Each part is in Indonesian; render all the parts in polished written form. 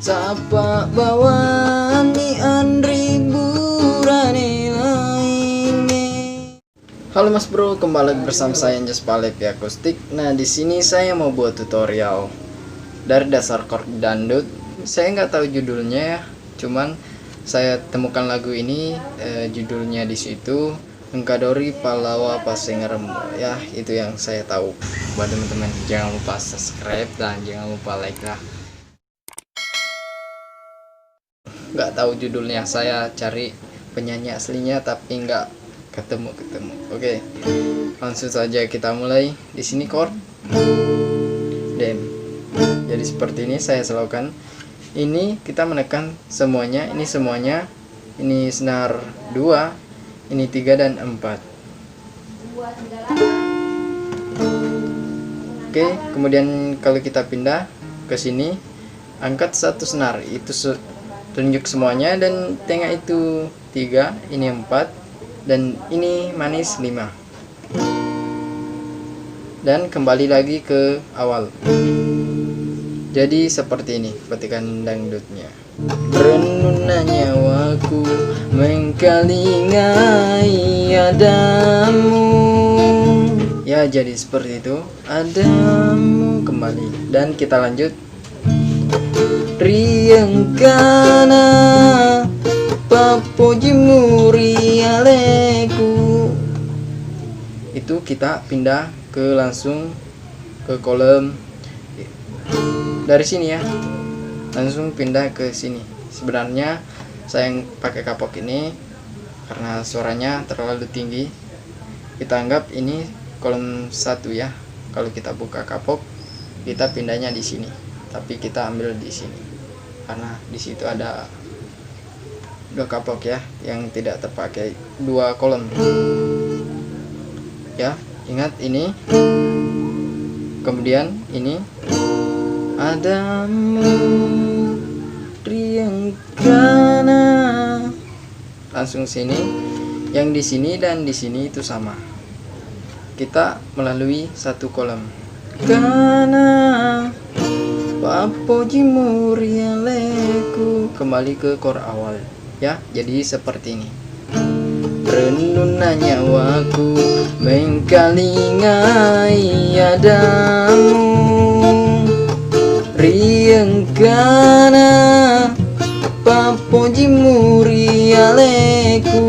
Sapa bawani Andri burane lainnya. Halo Mas Bro, kembali lagi bersama saya Anjas Palep Akustik. Nah, di sini saya mau buat tutorial dari dasar chord dangdut. Saya nggak tahu judulnya ya, cuman saya temukan lagu ini, judulnya di situ Engkadori Palawa Pasengerembo. Ya, itu yang saya tahu. Buat teman-teman, jangan lupa subscribe dan jangan lupa like lah. Nggak tahu judulnya, saya cari penyanyi aslinya tapi nggak ketemu. Oke, langsung saja kita mulai. Di sini chord dem. Jadi seperti ini saya selakukan. Ini kita menekan semuanya, ini semuanya. Ini senar 2, ini 3 dan 4. Oke, kemudian kalau kita pindah ke sini, angkat satu senar, itu tunjuk semuanya, dan tengah itu 3, ini 4, dan ini manis 5. Dan kembali lagi ke awal. Jadi seperti ini petikan dangdutnya. Renuna nyawaku mengkalingai adamu. Ya, jadi seperti itu. Adamu kembali. Dan kita lanjut. Riyangkana papoji murialeku. Itu kita pindah ke langsung ke kolom dari sini ya, langsung pindah ke sini. Sebenarnya saya pakai kapok ini karena suaranya terlalu tinggi. Kita anggap ini kolom 1 ya. Kalau kita buka kapok, kita pindahnya di sini, tapi kita ambil di sini karena di situ ada 2 kapok ya yang tidak terpakai, 2 kolom ya. Ingat ini, kemudian ini adamu riyangkana, langsung sini. Yang di sini dan di sini itu sama, kita melalui 1 kolom. Kana papoji murialeku, kembali ke chord awal ya. Jadi seperti ini. Renuna nyawaku mengkalingai adamu, riyangkana papoji murialeku.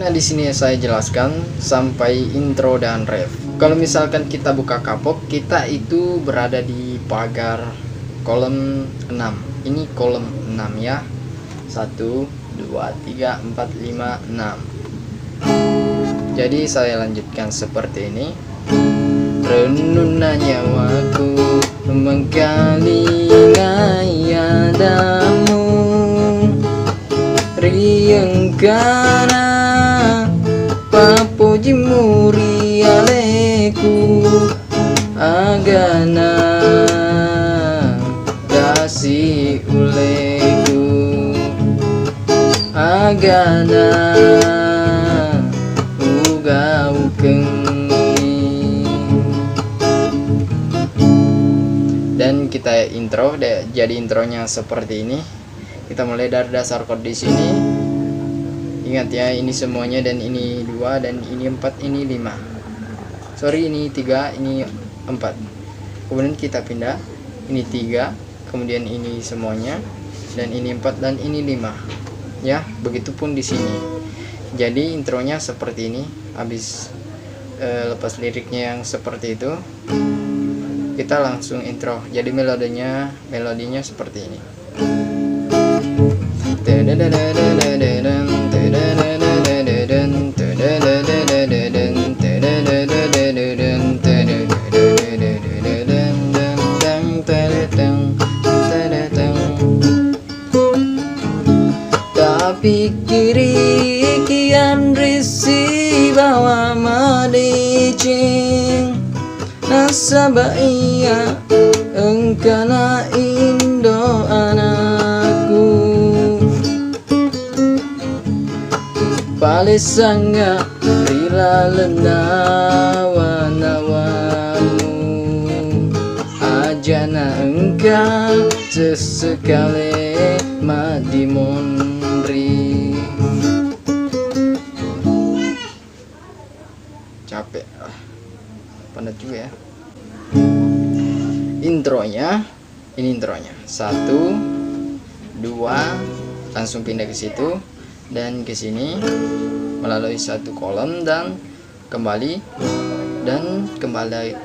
Nah, di sini saya jelaskan sampai intro dan ref. Kalau misalkan kita buka kapok, kita itu berada di pagar kolom 6. Ini kolom 6 ya. 1, 2, 3, 4, 5, 6. Jadi saya lanjutkan seperti ini. Renuna nyawaku mengkalingai adamu, riyangkana papoji murialeku, agana kasih uleku, agana ugau kengi. Dan kita intro, jadi intronya seperti ini. Kita mulai dari dasar chord di sini. Ingat ya, ini semuanya, dan ini 2, dan ini 4, ini 5. Sorry, ini 3, ini 4. Kemudian kita pindah, ini 3, kemudian ini semuanya, dan ini 4, dan ini 5. Ya, begitupun di sini. Jadi intronya seperti ini. Habis lepas liriknya yang seperti itu, kita langsung intro. Jadi melodinya seperti ini. Tapi kiri kian risi bawa madicing nasabaya engkana indo anakku, palisanga rila lenawa nawamu ajana engkau sesekali mati mondri. Capek, padat juga ya. Intronya, ini intronya 1, 2, langsung pindah ke situ dan ke sini melalui satu kolom dan kembali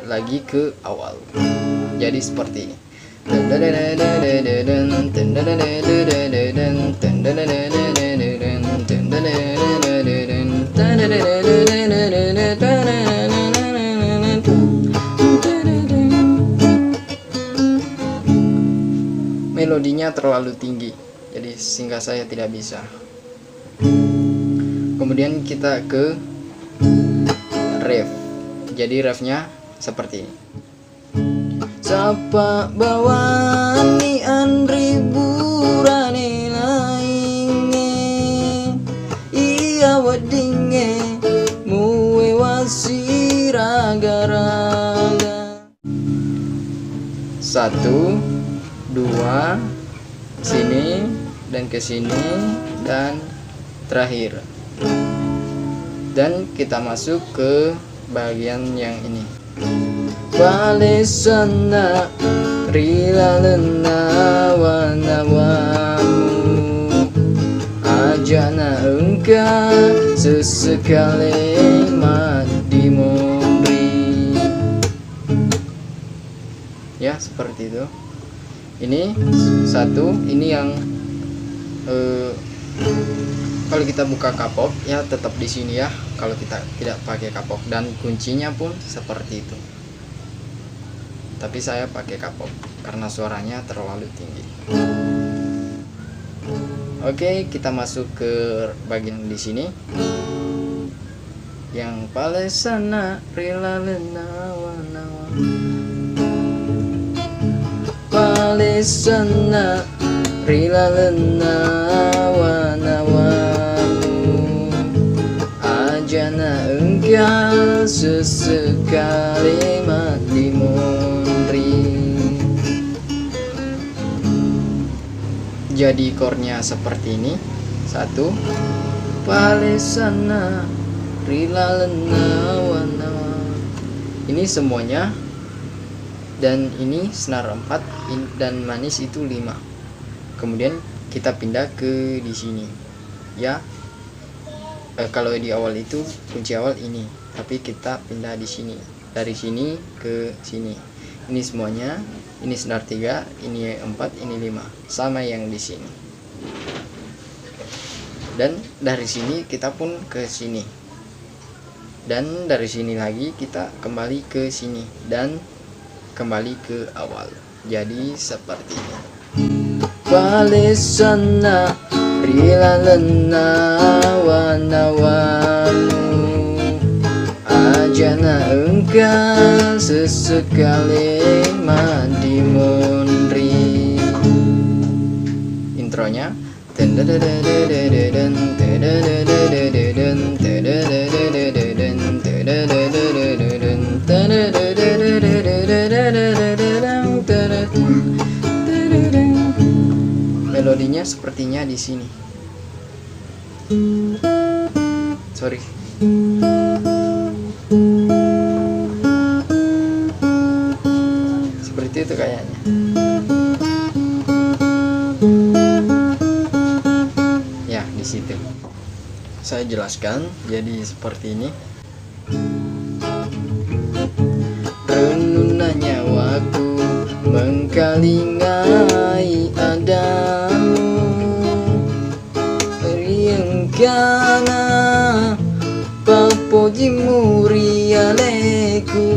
lagi ke awal. Jadi seperti ini. Melodinya terlalu tinggi, jadi sehingga saya tidak bisa. Kemudian kita ke ref. Jadi refnya seperti ini. Sapa bawani andri burane lainge iya wadinge muwe wasiraga-raga. 1, 2, sini dan ke sini dan terakhir. Dan kita masuk ke bagian yang ini. Balesana rilalena wanawamu ajana engkau sesekali mati mondri. Ya seperti itu. Ini 1, ini yang kalau kita buka kapok ya tetap di sini ya. Kalau kita tidak pakai kapok, dan kuncinya pun seperti itu. Tapi saya pakai kapok karena suaranya terlalu tinggi. Oke, kita masuk ke bagian di sini. Yang palesana rilalena wanawa. Palesana rilalena wanawamu ajana engkau sesekali mati mondri. Jadi chordnya seperti ini. 1, palesana rilalena wanawa. Ini semuanya. Dan ini senar 4 dan manis itu 5. Kemudian kita pindah ke di sini ya. Kalau di awal itu kunci awal ini, tapi kita pindah di sini, dari sini ke sini. Ini semuanya, ini senar 3, ini 4, ini 5, sama yang di sini. Dan dari sini kita pun ke sini, dan dari sini lagi kita kembali ke sini dan kembali ke awal. Jadi seperti ini. Palesana rilalena wanawamu ajana engkau sesekali mati mondri. Intronya melodinya sepertinya di sini. Sorry. Seperti itu kayaknya. Ya, di situ. Saya jelaskan jadi seperti ini. Renunanya waktu mengkalingai adamu riengkana papoji murialeku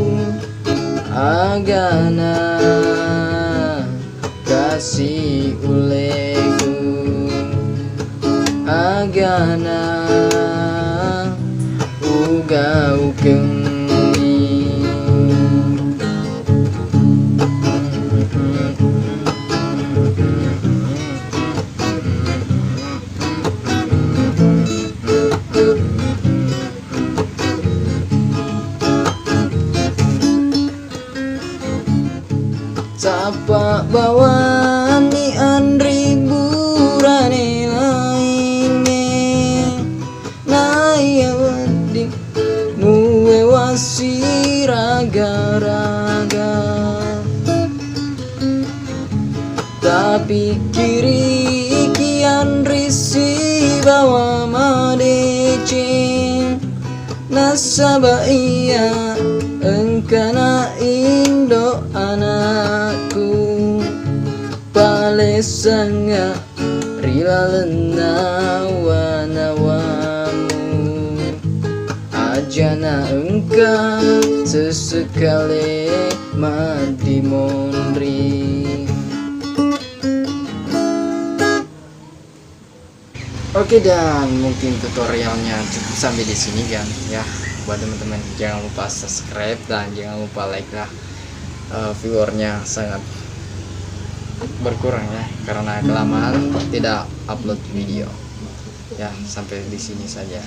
agana kasih uleku agana uga ukeng Sapa Bawani andri burane lainnya Naya wedi muwe wasi raga-raga Tapi kiri kian risi bawa madecing Nasaba iya engkana indo anakku Palesanga rila lenawa-nawamu Ajana engkau sesekali mati mondri. Oke, dan mungkin tutorialnya cukup sampai di sini kan ya. Buat teman-teman jangan lupa subscribe dan jangan lupa like lah. Viewernya sangat berkurang ya karena kelamaan tidak upload video ya. Sampai di sini saja.